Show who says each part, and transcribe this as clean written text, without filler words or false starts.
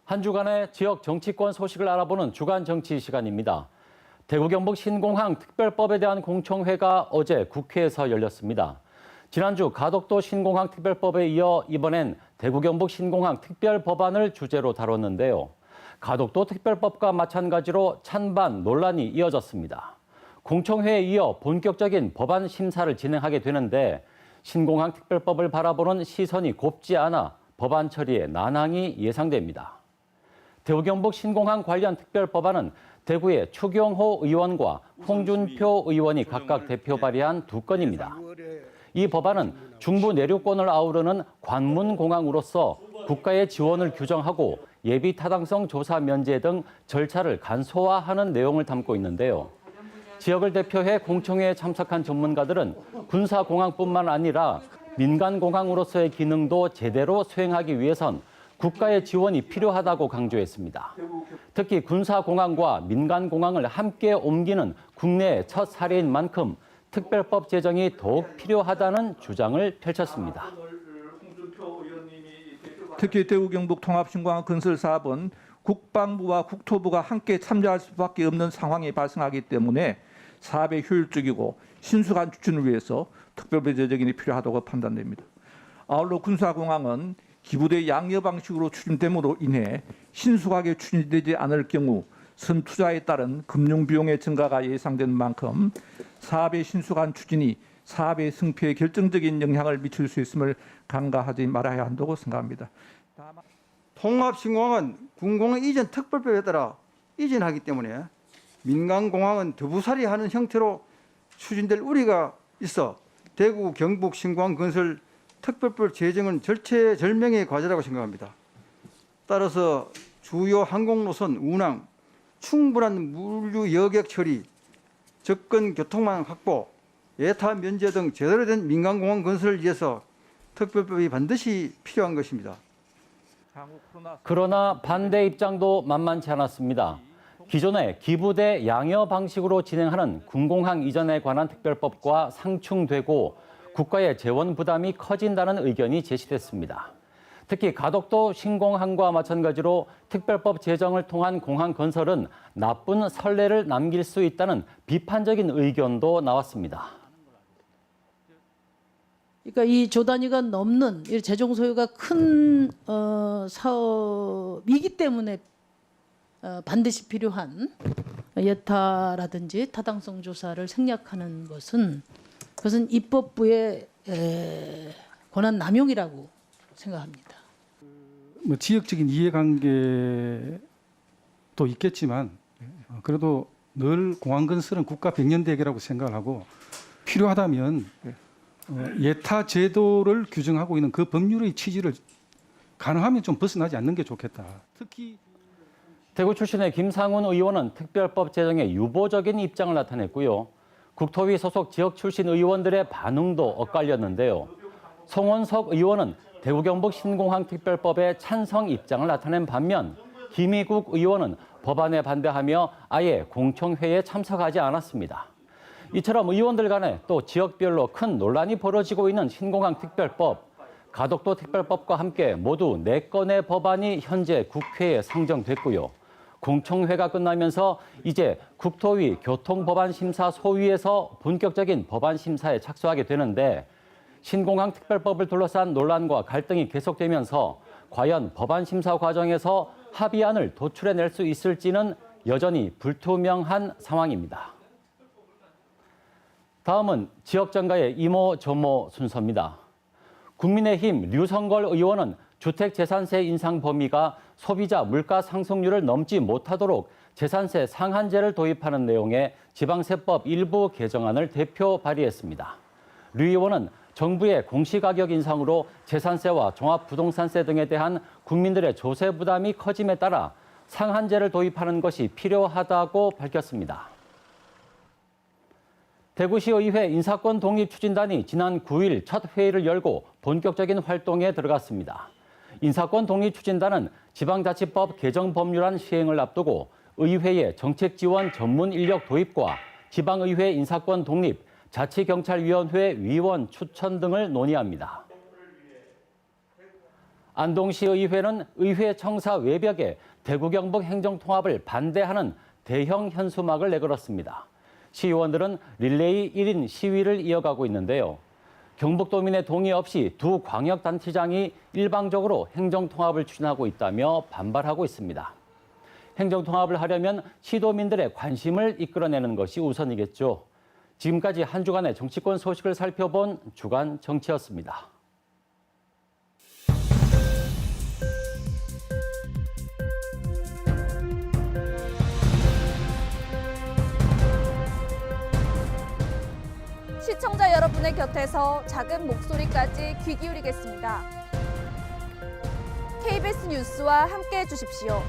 Speaker 1: 한 주간의 지역 정치권 소식을 알아보는 주간 정치 시간입니다. 대구 경북 신공항 특별법에 대한 공청회가 어제 국회에서 열렸습니다. 지난주 가덕도 신공항 특별법에 이어 이번엔 대구 경북 신공항 특별법안을 주제로 다뤘는데요. 가덕도 특별법과 마찬가지로 찬반 논란이 이어졌습니다. 공청회에 이어 본격적인 법안 심사를 진행하게 되는데 신공항 특별법을 바라보는 시선이 곱지 않아 법안 처리에 난항이 예상됩니다. 대구 경북 신공항 관련 특별법안은 대구의 추경호 의원과 홍준표 의원이 각각 대표 발의한 두 건입니다. 이 법안은 중부 내륙권을 아우르는 관문공항으로서 국가의 지원을 규정하고 예비 타당성 조사 면제 등 절차를 간소화하는 내용을 담고 있는데요. 지역을 대표해 공청회에 참석한 전문가들은 군사공항뿐만 아니라 민간공항으로서의 기능도 제대로 수행하기 위해선 국가의 지원이 필요하다고 강조했습니다. 특히 군사공항과 민간공항을 함께 옮기는 국내의 첫 사례인 만큼 특별법 제정이 더욱 필요하다는 주장을 펼쳤습니다.
Speaker 2: 특히 대구 경북 통합신공항 건설 사업은 국방부와 국토부가 함께 참여할 수밖에 없는 상황이 발생하기 때문에 사업의 효율적이고 신속한 추진을 위해서 특별법 제정이 필요하다고 판단됩니다. 아울러 군사공항은 기부대 양여 방식으로 추진됨으로 인해 신속하게 추진되지 않을 경우 선투자에 따른 금융비용의 증가가 예상되는 만큼 사업의 신속한 추진이 사업의 승패에 결정적인 영향을 미칠 수 있음을 간과하지 말아야 한다고 생각합니다.
Speaker 3: 통합신공항은 군공항 이전 특별법에 따라 이전하기 때문에 민간공항은 더부살이하는 형태로 추진될 우려가 있어 대구 경북 신공항 건설 특별법 제정은 절체절명의 과제라고 생각합니다. 따라서 주요 항공노선 운항, 충분한 물류 여객 처리, 접근 교통망 확보, 예타 면제 등 제대로 된 민간공항 건설을 위해서 특별법이 반드시 필요한 것입니다.
Speaker 1: 그러나 반대 입장도 만만치 않았습니다. 기존의 기부대 양여 방식으로 진행하는 군공항 이전에 관한 특별법과 상충되고 국가의 재원 부담이 커진다는 의견이 제시됐습니다. 특히 가덕도 신공항과 마찬가지로 특별법 제정을 통한 공항 건설은 나쁜 선례를 남길 수 있다는 비판적인 의견도 나왔습니다.
Speaker 4: 그러니까 이 조 단위가 넘는 재정 소요가 큰 사업이기 때문에 반드시 필요한 예타라든지 타당성 조사를 생략하는 것은 그것은 입법부의 권한 남용이라고 생각합니다.
Speaker 5: 뭐 지역적인 이해관계도 있겠지만 그래도 늘 공항 건설은 국가 백년대계라고 생각을 하고 필요하다면 예타 제도를 규정하고 있는 그 법률의 취지를 가능하면 좀 벗어나지 않는 게 좋겠다. 특히
Speaker 1: 대구 출신의 김상훈 의원은 특별법 제정에 유보적인 입장을 나타냈고요. 국토위 소속 지역 출신 의원들의 반응도 엇갈렸는데요. 송원석 의원은 대구 경북 신공항 특별법에 찬성 입장을 나타낸 반면 김희국 의원은 법안에 반대하며 아예 공청회에 참석하지 않았습니다. 이처럼 의원들 간에 또 지역별로 큰 논란이 벌어지고 있는 신공항 특별법, 가덕도 특별법과 함께 모두 4건의 법안이 현재 국회에 상정됐고요. 공청회가 끝나면서 이제 국토위 교통법안심사 소위에서 본격적인 법안 심사에 착수하게 되는데 신공항 특별법을 둘러싼 논란과 갈등이 계속되면서 과연 법안 심사 과정에서 합의안을 도출해낼 수 있을지는 여전히 불투명한 상황입니다. 다음은 지역정가의 이모저모 순서입니다. 국민의힘 류성걸 의원은 주택재산세 인상 범위가 소비자 물가 상승률을 넘지 못하도록 재산세 상한제를 도입하는 내용의 지방세법 일부 개정안을 대표 발의했습니다. 류 의원은 정부의 공시가격 인상으로 재산세와 종합부동산세 등에 대한 국민들의 조세 부담이 커짐에 따라 상한제를 도입하는 것이 필요하다고 밝혔습니다. 대구시의회 인사권 독립추진단이 지난 9일 첫 회의를 열고 본격적인 활동에 들어갔습니다. 인사권 독립추진단은 지방자치법 개정 법률안 시행을 앞두고 의회의 정책지원 전문 인력 도입과 지방의회 인사권 독립, 자치경찰위원회 위원 추천 등을 논의합니다. 안동시 의회는 의회 청사 외벽에 대구 경북 행정통합을 반대하는 대형 현수막을 내걸었습니다. 시의원들은 릴레이 1인 시위를 이어가고 있는데요. 경북도민의 동의 없이 두 광역단체장이 일방적으로 행정통합을 추진하고 있다며 반발하고 있습니다. 행정통합을 하려면 시도민들의 관심을 이끌어내는 것이 우선이겠죠. 지금까지 한 주간의 정치권 소식을 살펴본 주간 정치였습니다.
Speaker 6: 시청자 여러분의 곁에서 작은 목소리까지 귀 기울이겠습니다. KBS 뉴스와 함께해 주십시오.